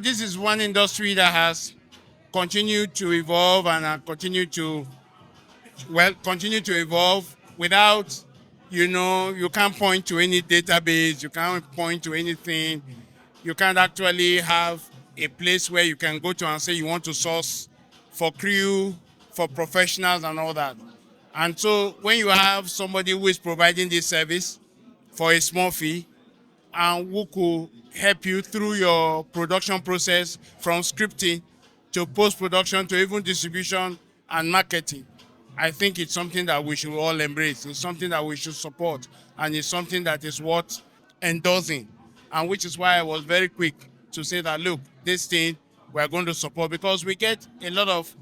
This is one industry that has continued to evolve and continue to evolve without, you can't point to any database, you can't point to anything. You can't actually have a place where you can go to and say you want to source for crew, for professionals and all that. And so when you have somebody who is providing this service for a small fee, and who could help you through your production process from scripting to post-production to even distribution and marketing. I think it's something that we should all embrace. It's something that we should support, and it's something that is worth endorsing. And which is why I was very quick to say that, look, this thing we're going to support, because we get a lot of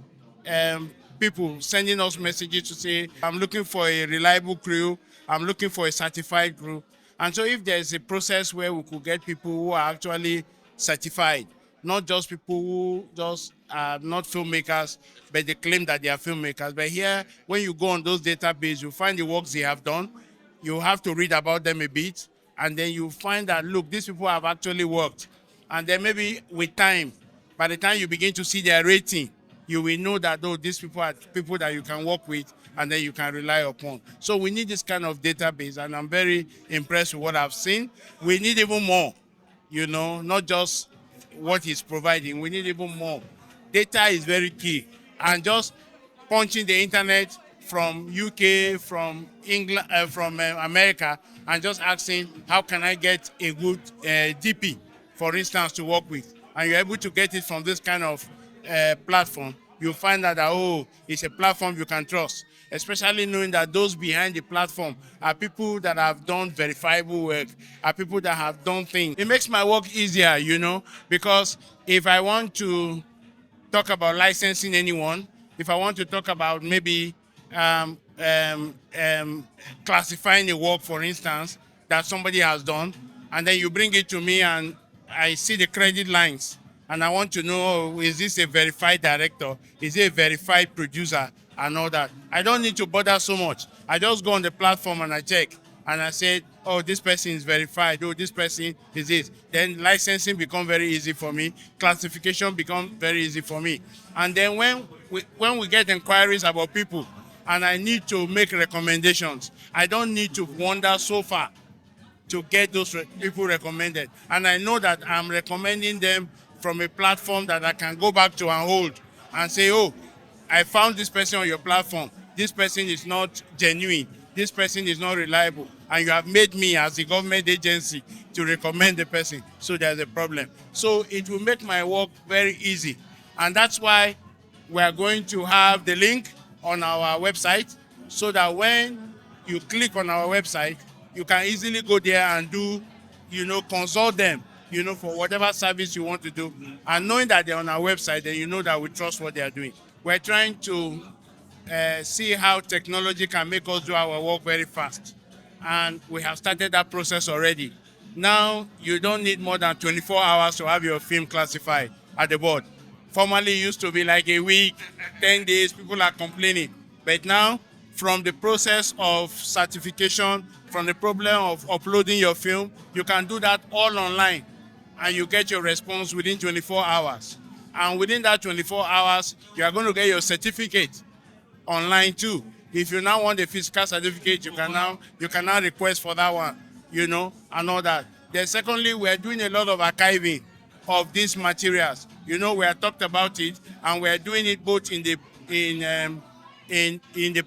people sending us messages to say, I'm looking for a reliable crew, I'm looking for a certified crew. And so if there's a process where we could get people who are actually certified, not just people who just are not filmmakers, but they claim that they are filmmakers. But here, when you go on those databases, you find the works they have done, you have to read about them a bit, and then you find that, look, these people have actually worked. And then maybe with time, by the time you begin to see their rating, you will know that, oh, these people are people that you can work with and then you can rely upon. So we need this kind of database, and I'm very impressed with what I've seen. We need even more, not just what he's providing. We need even more. Data is very key. And just punching the internet from UK, from England, from America, and just asking, how can I get a good DP, for instance, to work with? And you're able to get it from this kind of platform. You'll find out that, oh, it's a platform you can trust, especially knowing that those behind the platform are people that have done verifiable work, are people that have done things. It makes my work easier, because if I want to talk about licensing anyone, if I want to talk about maybe classifying a work, for instance, that somebody has done, and then you bring it to me and I see the credit lines, and I want to know, oh, is this a verified director? Is it a verified producer? And all that. I don't need to bother so much. I just go on the platform and I check. And I said, oh, this person is verified. Oh, this person is this. Then licensing becomes very easy for me. Classification becomes very easy for me. And then when we get inquiries about people and I need to make recommendations, I don't need to wander so far to get those people recommended. And I know that I'm recommending them from a platform that I can go back to and hold and say, oh, I found this person on your platform. This person is not genuine. This person is not reliable. And you have made me, as a government agency, to recommend the person. So there's a problem. So it will make my work very easy. And that's why we are going to have the link on our website, so that when you click on our website, you can easily go there and do, consult them, for whatever service you want to do. And knowing that they're on our website, then you know that we trust what they are doing. We're trying to see how technology can make us do our work very fast. And we have started that process already. Now, you don't need more than 24 hours to have your film classified at the board. Formerly, it used to be like a week, 10 days, people are complaining. But now, from the process of certification, from the problem of uploading your film, you can do that all online, and you get your response within 24 hours. And within that 24 hours, you are going to get your certificate online too. If you now want a physical certificate, you can now request for that one, and all that. Then secondly, we are doing a lot of archiving of these materials. We have talked about it, and we are doing it both in the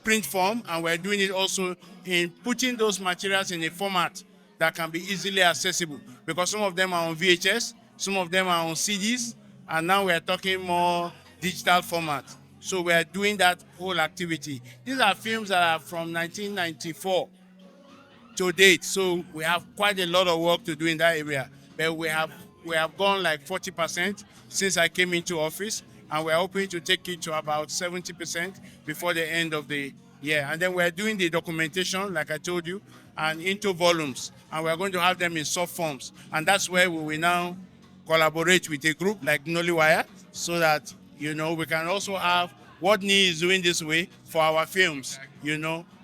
print form, and we're doing it also in putting those materials in a format that can be easily accessible, because some of them are on VHS, some of them are on CDs, and now we're talking more digital format. So we're doing that whole activity. These are films that are from 1994 to date, so we have quite a lot of work to do in that area. But we have gone like 40% since I came into office, and we're hoping to take it to about 70% before the end of the year. And then we're doing the documentation, like I told you, and into volumes, and we're going to have them in soft forms. And that's where we will now collaborate with a group like Nollywood, so that, we can also have what Niyi is doing this way for our films,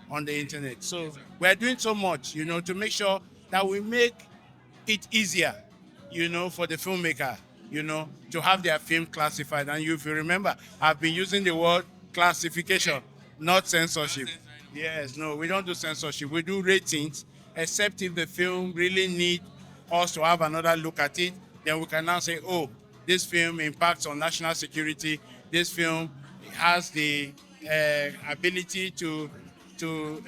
on the internet. So we're doing so much, to make sure that we make it easier, for the filmmaker. to have their film classified. And if you remember, I've been using the word classification, not censorship. Yes, no, we don't do censorship. We do ratings, except if the film really need us to have another look at it, then we can now say, oh, this film impacts on national security. This film has the ability to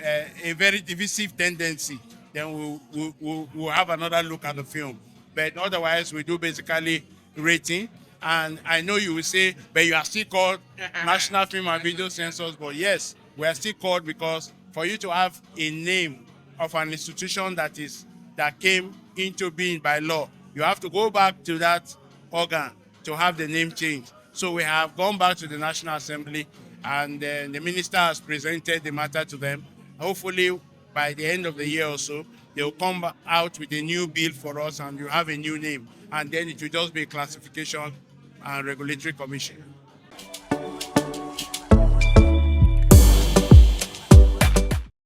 a very divisive tendency. Then we'll have another look at the film. But otherwise, we do basically rating. And I know you will say, but you are still called National Film and Video Censors. But yes, we are still called because for you to have a name of an institution that came into being by law, you have to go back to that organ to have the name changed. So we have gone back to the National Assembly, and the minister has presented the matter to them. Hopefully, by the end of the year or so, they'll come out with a new bill for us, and you have a new name. And then it will just be a classification and regulatory commission.